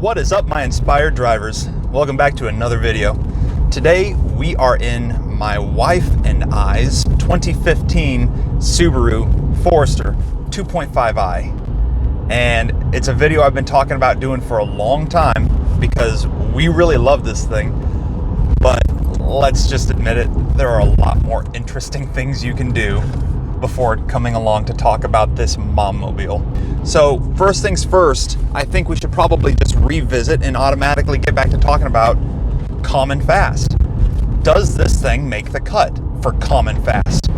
What is up, my inspired drivers? Welcome back to another video. Today we are in my wife and I's 2015 Subaru Forester 2.5i, and it's a video I've been talking about doing for a long time because we really love this thing. But let's just admit it, there are a lot more interesting things you can do before coming along to talk about this mom-mobile. So first things first, I think we should probably just revisit and automatically get back to talking about common fast. Does this thing make the cut for common fast?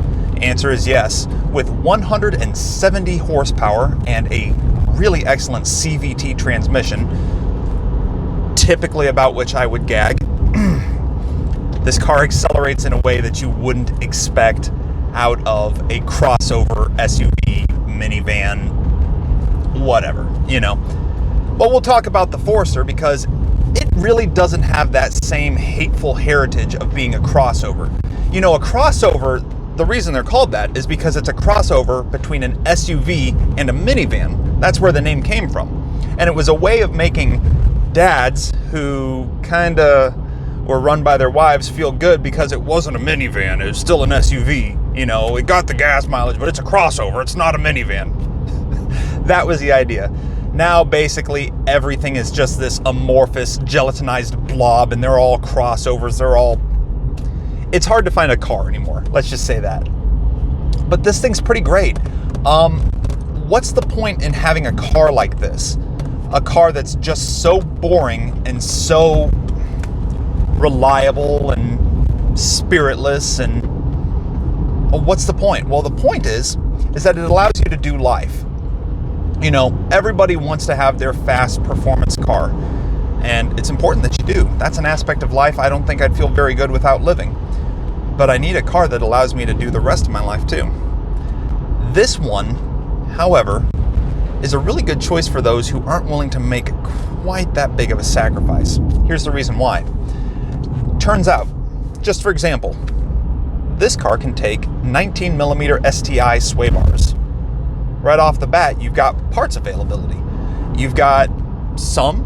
Answer is yes. With 170 horsepower and a really excellent CVT transmission, typically about which I would gag, this car accelerates in a way that you wouldn't expect out of a crossover SUV, minivan, whatever, you know. But we'll talk about the Forester because it really doesn't have that same hateful heritage of being a crossover. You know, a crossover, the reason they're called that is because it's a crossover between an SUV and a minivan. That's where the name came from. And it was a way of making dads who kind of were run by their wives feel good because it wasn't a minivan, it was still an SUV. You know, it got the gas mileage, but it's a crossover, it's not a minivan. That was the idea. Now, basically, everything is just this amorphous, gelatinized blob, and they're all crossovers, it's hard to find a car anymore, let's just say that. But this thing's pretty great. What's the point in having a car like this? A car that's just so boring and so reliable and spiritless, and what's the point? Well, the point is that it allows you to do life. You know, everybody wants to have their fast performance car, and it's important that you do. That's an aspect of life I don't think I'd feel very good without living. But I need a car that allows me to do the rest of my life too. This one, however, is a really good choice for those who aren't willing to make quite that big of a sacrifice. Here's the reason why. Turns out, just for example, this car can take 19mm STI sway bars. Right off the bat, you've got parts availability. You've got some,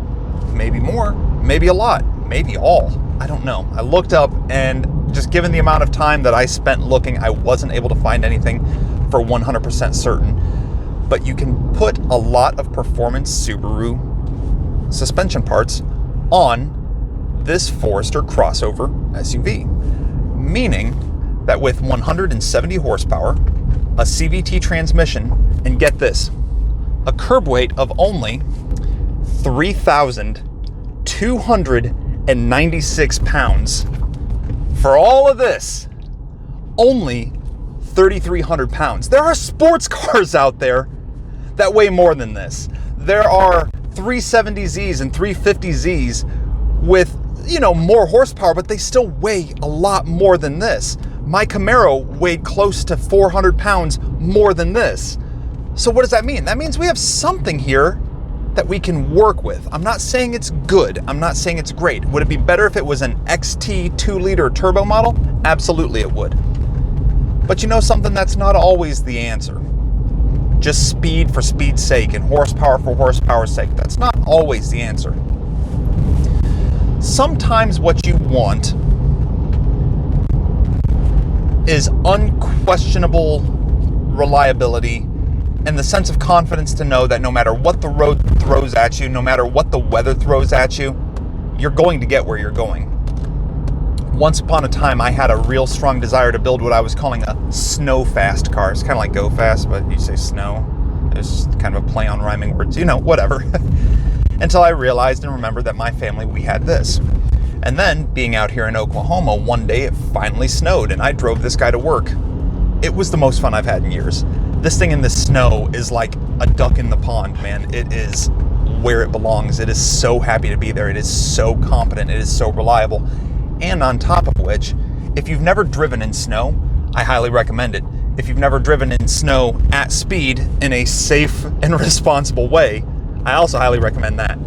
maybe more, maybe a lot, maybe all. I don't know. I looked up, and just given the amount of time that I spent looking, I wasn't able to find anything for 100% certain. But you can put a lot of performance Subaru suspension parts on this Forester crossover SUV, meaning that with 170 horsepower, a CVT transmission, and get this, a curb weight of only 3,296 pounds. For all of this, only 3,300 pounds. There are sports cars out there that weigh more than this. There are 370Zs and 350Zs with, you know, more horsepower, but they still weigh a lot more than this. My Camaro weighed close to 400 pounds more than this. So what does that mean? That means we have something here that we can work with. I'm not saying it's good. I'm not saying it's great. Would it be better if it was an XT 2-liter turbo model? Absolutely it would. But you know something, that's not always the answer. Just speed for speed's sake and horsepower for horsepower's sake. That's not always the answer. Sometimes what you want is unquestionable reliability and the sense of confidence to know that no matter what the road throws at you, no matter what the weather throws at you, you're going to get where you're going. Once upon a time, I had a real strong desire to build what I was calling a snow fast car. It's kind of like go fast, but you say snow. It's kind of a play on rhyming words, you know, whatever. Until I realized and remembered that my family, we had this. And then, being out here in Oklahoma, one day it finally snowed and I drove this guy to work. It was the most fun I've had in years. This thing in the snow is like a duck in the pond, man. It is where it belongs. It is so happy to be there. It is so competent. It is so reliable. And on top of which, if you've never driven in snow, I highly recommend it. If you've never driven in snow at speed in a safe and responsible way, I also highly recommend that.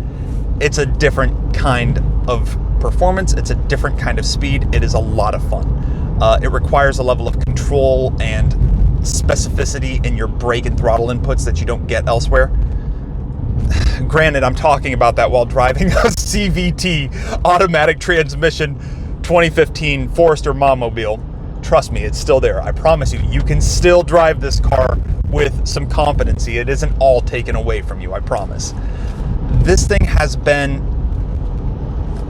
It's a different kind of performance. It's a different kind of speed. It is a lot of fun. It requires a level of control and specificity in your brake and throttle inputs that you don't get elsewhere. granted, I'm talking about that while driving a CVT automatic transmission 2015 Forester Mobile. Trust me, it's still there. I promise you, you can still drive this car with some competency. It isn't all taken away from you, I promise. This thing has been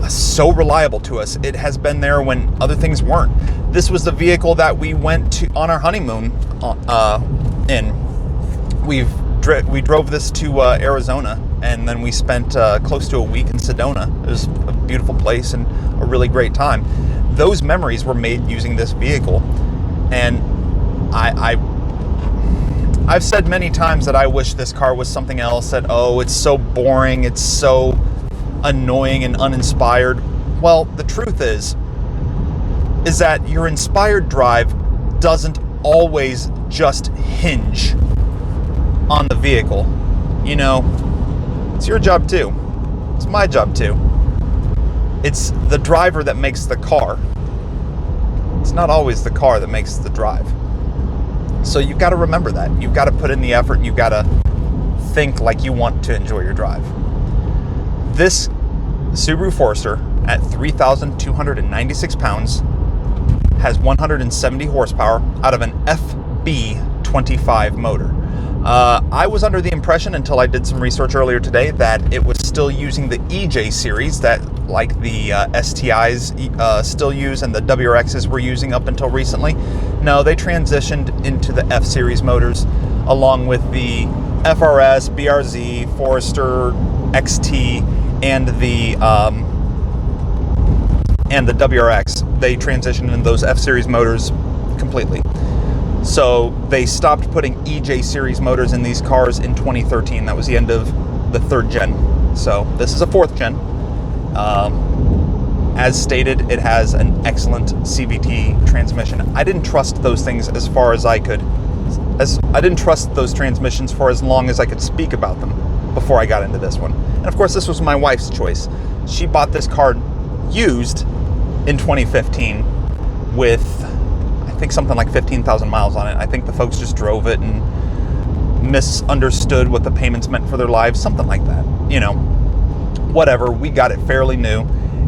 so reliable to us. It has been there when other things weren't. This was the vehicle that we went to on our honeymoon in. We drove this to Arizona, and then we spent close to a week in Sedona. It was a beautiful place and a really great time. Those memories were made using this vehicle, and I've said many times that I wish this car was something else, that, oh, it's so boring, it's so annoying and uninspired. Well, the truth is that your inspired drive doesn't always just hinge on the vehicle. You know, it's your job too. It's my job too. It's the driver that makes the car. It's not always the car that makes the drive. So you've got to remember that. You've got to put in the effort. You've got to think like you want to enjoy your drive. This Subaru Forester at 3,296 pounds has 170 horsepower out of an FB25 motor. I was under the impression, until I did some research earlier today, that it was still using the EJ series that, like the STIs still use and the WRXs were using up until recently. No, they transitioned into the F series motors, along with the FRS, BRZ, Forester XT, and the WRX. They transitioned into those F series motors completely. So they stopped putting EJ series motors in these cars in 2013. That was the end of the 3rd gen. So this is a 4th gen. As stated, it has an excellent CVT transmission. I didn't trust those things as far as I could. I didn't trust those transmissions for as long as I could speak about them before I got into this one. And of course, this was my wife's choice. She bought this car used in 2015 with, I think, something like 15,000 miles on it. I think the folks just drove it and misunderstood what the payments meant for their lives, something like that. You know, whatever. We got it fairly new,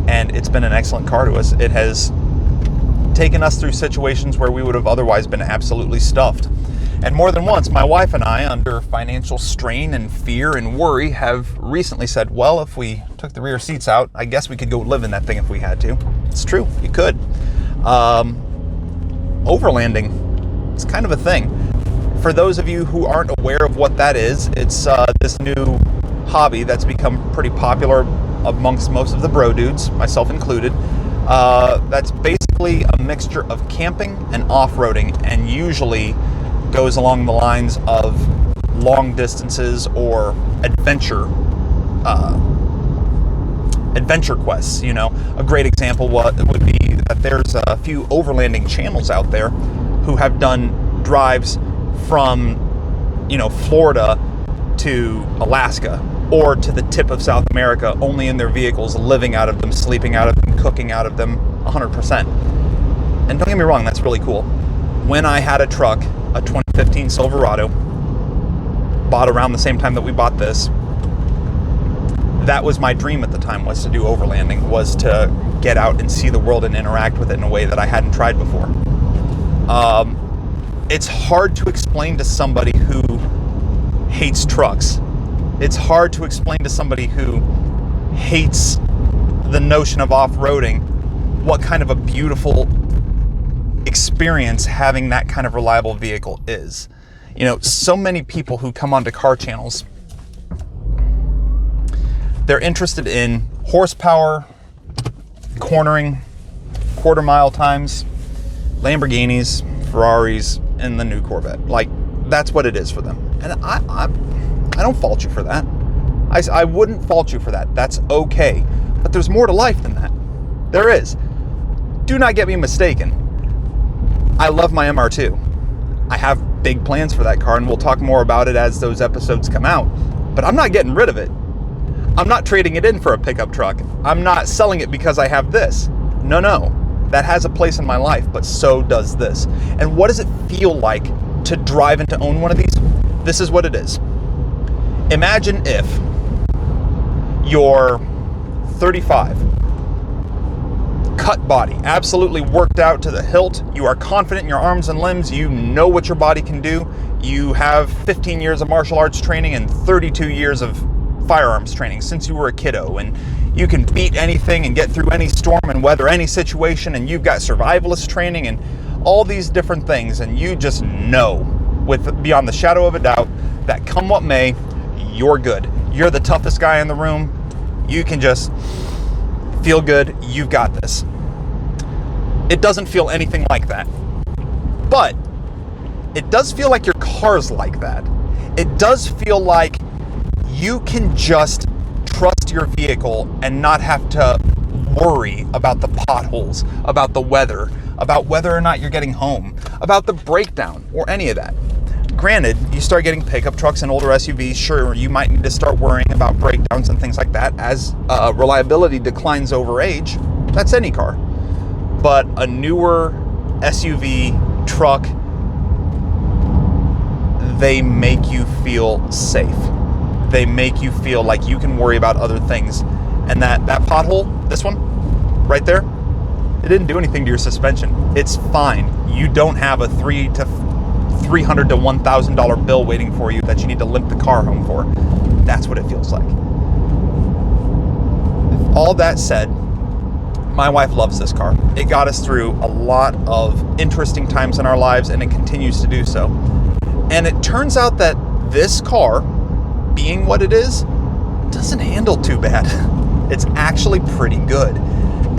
and it's been an excellent car to us. It has taken us through situations where we would have otherwise been absolutely stuffed. And more than once, my wife and I, under financial strain and fear and worry, have recently said, well, if we took the rear seats out, I guess we could go live in that thing if we had to. It's true, you could. Overlanding is kind of a thing. For those of you who aren't aware of what that is, it's this new hobby that's become pretty popular amongst most of the bro dudes, myself included. That's basically a mixture of camping and off-roading, and usually goes along the lines of long distances or adventure quests. You know, a great example would be that there's a few overlanding channels out there who have done drives from, you know, Florida to Alaska or to the tip of South America, only in their vehicles, living out of them, sleeping out of them, cooking out of them, 100%. And don't get me wrong, that's really cool. When I had a truck, a 2015 Silverado, bought around the same time that we bought this, that was my dream at the time, was to do overlanding, was to get out and see the world and interact with it in a way that I hadn't tried before. It's hard to explain to somebody who hates trucks. It's hard to explain to somebody who hates the notion of off-roading what kind of a beautiful experience having that kind of reliable vehicle is. You know, so many people who come onto car channels, they're interested in horsepower, cornering, quarter mile times, Lamborghinis, Ferraris, and the new Corvette. Like, that's what it is for them. And I don't fault you for that. I wouldn't fault you for that. That's okay. But there's more to life than that. There is. Do not get me mistaken. I love my MR2. I have big plans for that car, and we'll talk more about it as those episodes come out. But I'm not getting rid of it. I'm not trading it in for a pickup truck. I'm not selling it because I have this. No. That has a place in my life, but so does this. And what does it feel like to drive and to own one of these? This is what it is. Imagine if You're 35. Cut body, absolutely worked out to the hilt. You are confident in your arms and limbs. You know what your body can do. You have 15 years of martial arts training and 32 years of firearms training since you were a kiddo, and you can beat anything and get through any storm and weather any situation, and you've got survivalist training and all these different things, and you just know with beyond the shadow of a doubt that come what may, you're good. You're the toughest guy in the room. You can just feel good. You've got this. It doesn't feel anything like that, but it does feel like your car's like that. It does feel like you can just trust your vehicle and not have to worry about the potholes, about the weather, about whether or not you're getting home, about the breakdown or any of that. Granted, you start getting pickup trucks and older SUVs, sure, you might need to start worrying about breakdowns and things like that as reliability declines over age. That's any car. But a newer SUV, truck, they make you feel safe. They make you feel like you can worry about other things. And that pothole, this one, right there, it didn't do anything to your suspension. It's fine. You don't have a $300 to $1,000 bill waiting for you that you need to limp the car home for. That's what it feels like. All that said, my wife loves this car. It got us through a lot of interesting times in our lives, and it continues to do so. And it turns out that this car, being what it is, doesn't handle too bad. It's actually pretty good.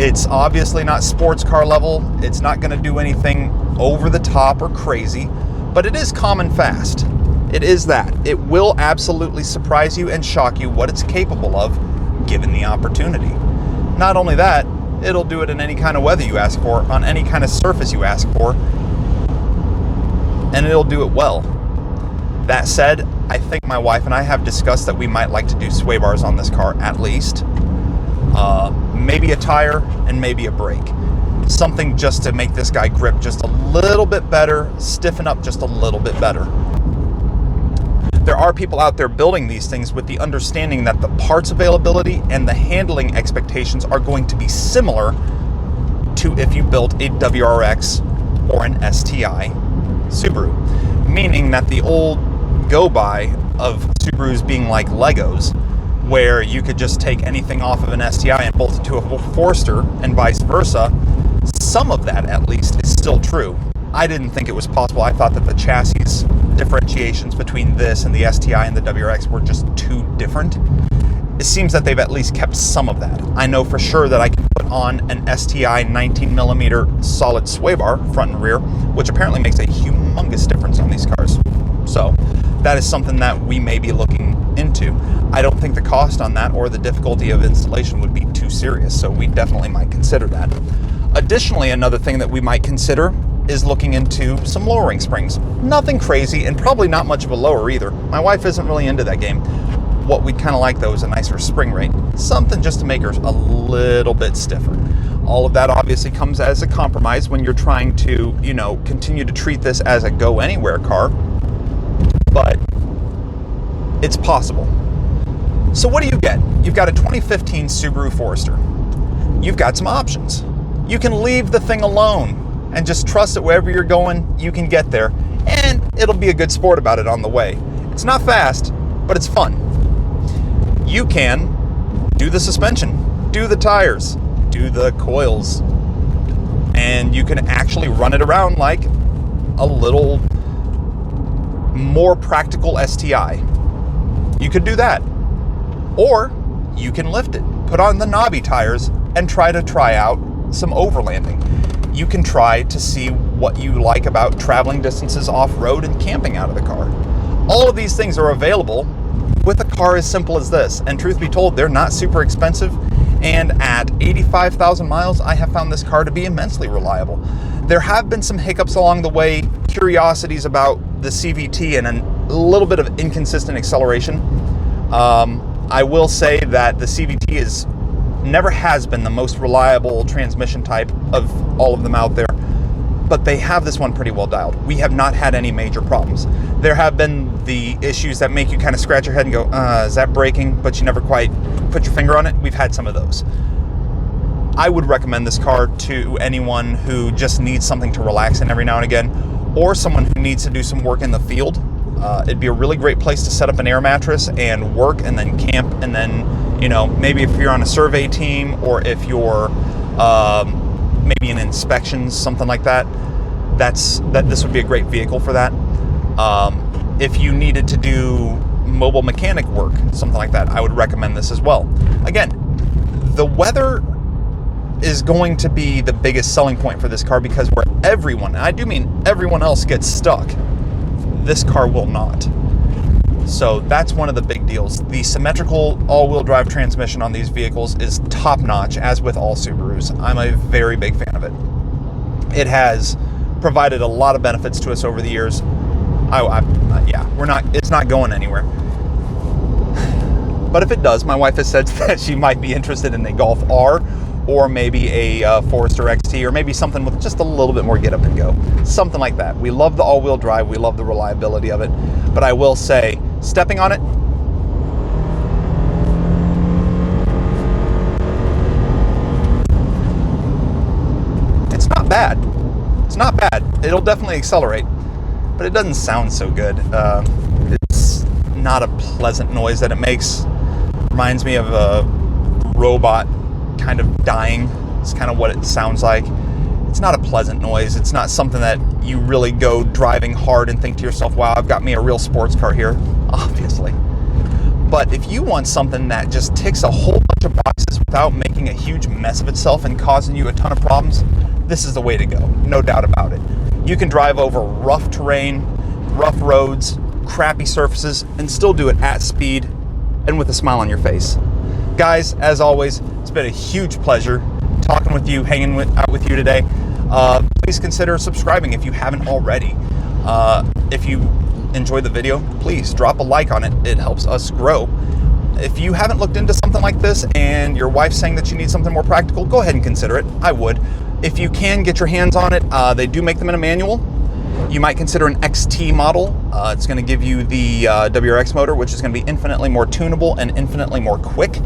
It's obviously not sports car level. It's not going to do anything over the top or crazy, but it is calm and fast. It is that. It will absolutely surprise you and shock you what it's capable of, given the opportunity. Not only that, it'll do it in any kind of weather you ask for, on any kind of surface you ask for, and it'll do it well. That said, I think my wife and I have discussed that we might like to do sway bars on this car at least. Maybe a tire and maybe a brake. Something just to make this guy grip just a little bit better, stiffen up just a little bit better. There are people out there building these things with the understanding that the parts availability and the handling expectations are going to be similar to if you built a WRX or an STI Subaru. Meaning that the old go-by of Subarus being like Legos, where you could just take anything off of an STI and bolt it to a Forester and vice versa, some of that at least is still true. I didn't think it was possible. I thought that the chassis differentiations between this and the STI and the WRX were just too different. It seems that they've at least kept some of that. I know for sure that I can put on an STI 19mm solid sway bar, front and rear, which apparently makes a humongous difference on these cars. So that is something that we may be looking into. I don't think the cost on that or the difficulty of installation would be too serious, so we definitely might consider that. Additionally, another thing that we might consider is looking into some lowering springs. Nothing crazy, and probably not much of a lower either. My wife isn't really into that game. What we'd kind of like though is a nicer spring rate. Something just to make her a little bit stiffer. All of that obviously comes as a compromise when you're trying to, continue to treat this as a go-anywhere car. But it's possible. So what do you get? You've got a 2015 Subaru Forester. You've got some options. You can leave the thing alone and just trust that wherever you're going, you can get there, and it'll be a good sport about it on the way. It's not fast, but it's fun. You can do the suspension, do the tires, do the coils, and you can actually run it around like a little more practical STI. You could do that. Or you can lift it, put on the knobby tires, and try out some overlanding. You can try to see what you like about traveling distances off-road and camping out of the car. All of these things are available with a car as simple as this. And truth be told, they're not super expensive. And at 85,000 miles, I have found this car to be immensely reliable. There have been some hiccups along the way, curiosities about the CVT and a little bit of inconsistent acceleration. I will say that the CVT never has been the most reliable transmission type of all of them out there, but they have this one pretty well dialed. We have not had any major problems. There have been the issues that make you kind of scratch your head and go, is that braking? But you never quite put your finger on it. We've had some of those. I would recommend this car to anyone who just needs something to relax in every now and again, or someone who needs to do some work in the field. It'd be a really great place to set up an air mattress and work, and then camp, and then, you know, maybe if you're on a survey team, or if you're maybe in inspections, something like that, this would be a great vehicle for that. If you needed to do mobile mechanic work, something like that, I would recommend this as well. Again, the weather is going to be the biggest selling point for this car, because where everyone, and I do mean everyone else, gets stuck, this car will not. So that's one of the big deals. The symmetrical all-wheel drive transmission on these vehicles is top-notch, as with all Subarus. I'm a very big fan of it. It has provided a lot of benefits to us over the years. It's not going anywhere. But if it does, my wife has said that she might be interested in a Golf R, or maybe a Forester XT, or maybe something with just a little bit more get up and go. Something like that. We love the all-wheel drive. We love the reliability of it. But I will say, stepping on it, it's not bad. It's not bad. It'll definitely accelerate, but it doesn't sound so good. It's not a pleasant noise that it makes. Reminds me of a robot kind of dying. It's kind of what it sounds like. It's not a pleasant noise. It's not something that you really go driving hard and think to yourself, wow, I've got me a real sports car here, obviously. But if you want something that just ticks a whole bunch of boxes without making a huge mess of itself and causing you a ton of problems, this is the way to go, no doubt about it. You can drive over rough terrain, rough roads, crappy surfaces, and still do it at speed and with a smile on your face. Guys, as always, it's been a huge pleasure talking with you, hanging out with you today. Please consider subscribing if you haven't already. If you enjoyed the video, please drop a like on it. It helps us grow. If you haven't looked into something like this and your wife's saying that you need something more practical, go ahead and consider it. I would. If you can get your hands on it, they do make them in a manual. You might consider an XT model. It's going to give you the WRX motor, which is going to be infinitely more tunable and infinitely more quick.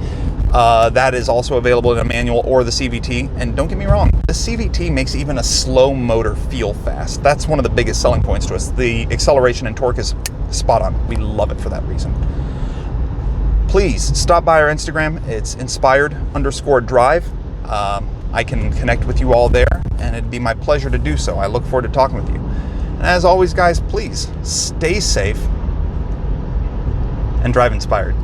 That is also available in a manual or the CVT. And don't get me wrong, the CVT makes even a slow motor feel fast. That's one of the biggest selling points to us. The acceleration and torque is spot on. We love it for that reason. Please stop by our Instagram. It's inspired_drive. I can connect with you all there, and it'd be my pleasure to do so. I look forward to talking with you. And as always, guys, please stay safe and drive inspired.